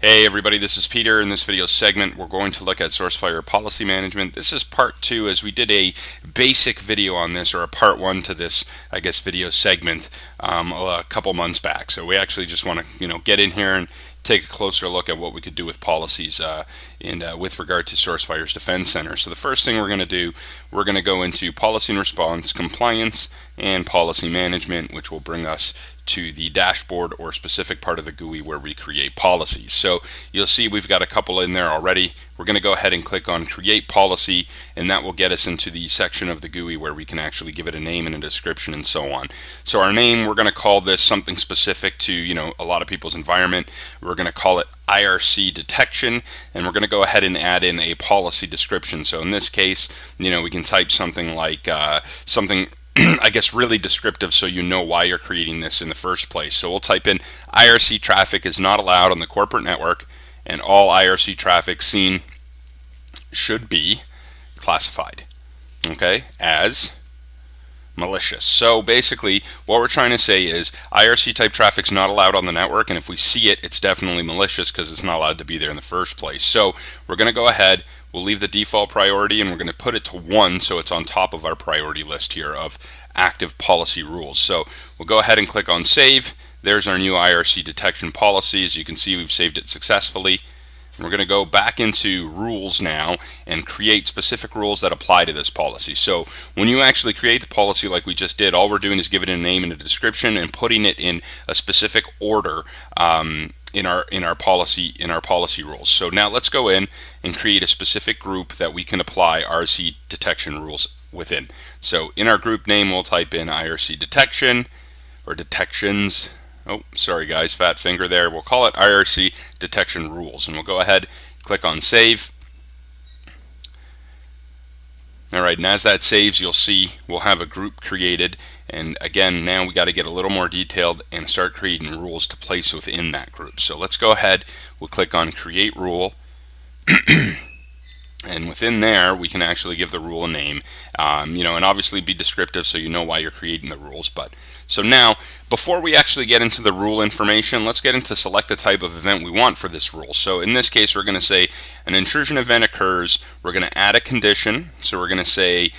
Hey everybody, this is Peter. In this video segment, we're going to look at Sourcefire policy management. This is part 2, as we did a basic video on this, or a part 1 to this, I guess, video segment a couple months back. So we actually just want to, get in here and take a closer look at what we could do with policies with regard to Sourcefire's Defense Center. So the first thing we're going to do, we're going to go into policy and response, compliance, and policy management, which will bring us to the dashboard or specific part of the GUI where we create policies. So you'll see we've got a couple in there already. We're going to go ahead and click on create policy, and that will get us into the section of the GUI where we can actually give it a name and a description and so on. So our name, we're going to call this something specific to a lot of people's environment. We're going to call it IRC detection, and we're going to go ahead and add in a policy description. So in this case, we can type something like something I guess really descriptive, so you know why you're creating this in the first place. So we'll type in IRC traffic is not allowed on the corporate network, and all IRC traffic seen should be classified, as malicious. So basically what we're trying to say is IRC type traffic is not allowed on the network, and if we see it, it's definitely malicious because it's not allowed to be there in the first place. So we're going to go ahead, we'll leave the default priority, and we're going to put it to 1, so it's on top of our priority list here of active policy rules. So we'll go ahead and click on save. There's our new IRC detection policy. As you can see, we've saved it successfully. We're going to go back into rules now and create specific rules that apply to this policy. So when you actually create the policy like we just did, all we're doing is giving it a name and a description and putting it in a specific order in our policy rules. So now let's go in and create a specific group that we can apply IRC detection rules within. So in our group name, we'll type in IRC detection or detections. Oh, sorry guys, fat finger there. We'll call it IRC detection rules, and we'll go ahead, click on save. Alright, and as that saves, you'll see we'll have a group created, and again, now we got to get a little more detailed and start creating rules to place within that group. So let's go ahead, we'll click on create rule. And within there, we can actually give the rule a name, and obviously be descriptive so you know why you're creating the rules. But so now, before we actually get into the rule information, let's get into select the type of event we want for this rule. So in this case, we're going to say an intrusion event occurs. We're going to add a condition. So we're going to say,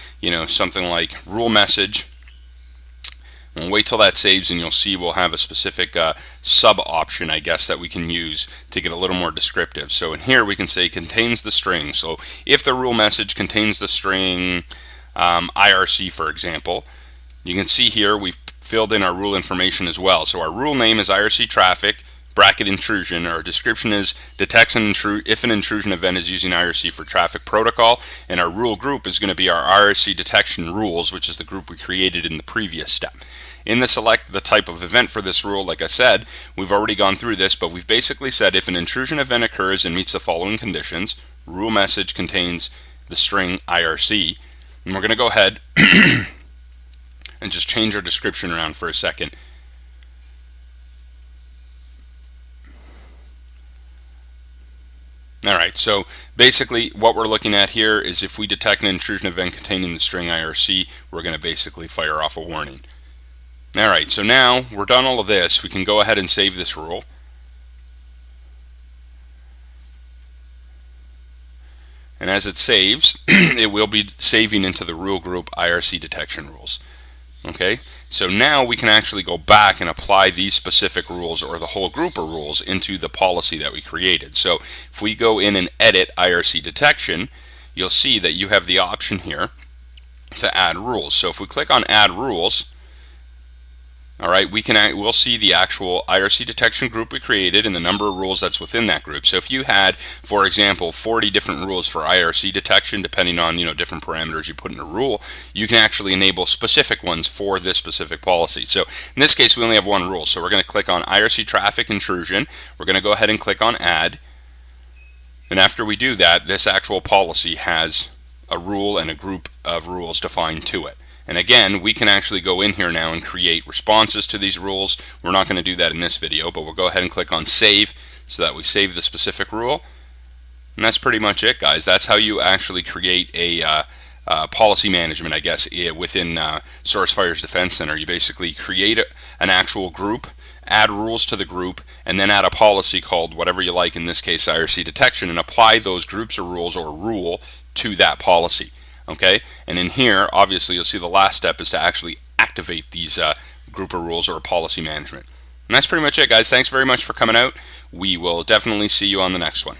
something like rule message. We'll wait till that saves, and you'll see we'll have a specific sub option, I guess, that we can use to get a little more descriptive. So in here we can say contains the string. So if the rule message contains the string IRC, for example, you can see here we've filled in our rule information as well. So our rule name is IRC traffic bracket intrusion. Our description is detects if an intrusion event is using IRC for traffic protocol, and our rule group is going to be our IRC detection rules, which is the group we created in the previous step. In the select the type of event for this rule, like I said, we've already gone through this, but we've basically said if an intrusion event occurs and meets the following conditions, rule message contains the string IRC, and we're going to go ahead and just change our description around for a second. Alright, so basically what we're looking at here is if we detect an intrusion event containing the string IRC, we're going to basically fire off a warning. Alright, so now we're done all of this. We can go ahead and save this rule. And as it saves, it will be saving into the rule group IRC detection rules. Okay, so now we can actually go back and apply these specific rules or the whole group of rules into the policy that we created. So if we go in and edit IRC detection, you'll see that you have the option here to add rules. So if we click on add rules, alright, we'll see the actual IRC detection group we created and the number of rules that's within that group. So if you had, for example, 40 different rules for IRC detection, depending on different parameters you put in a rule, you can actually enable specific ones for this specific policy. So in this case, we only have one rule. So we're going to click on IRC traffic intrusion. We're going to go ahead and click on add. And after we do that, this actual policy has a rule and a group of rules defined to it. And again, we can actually go in here now and create responses to these rules. We're not going to do that in this video, but we'll go ahead and click on save so that we save the specific rule. And that's pretty much it, guys. That's how you actually create a policy management, I guess, within Sourcefire's Defense Center. You basically create an actual group, add rules to the group, and then add a policy called whatever you like, in this case IRC detection, and apply those groups of rules or rule to that policy. Okay, and in here obviously you'll see the last step is to actually activate these group of rules or policy management. And that's pretty much it, guys. Thanks very much for coming out. We will definitely see you on the next one.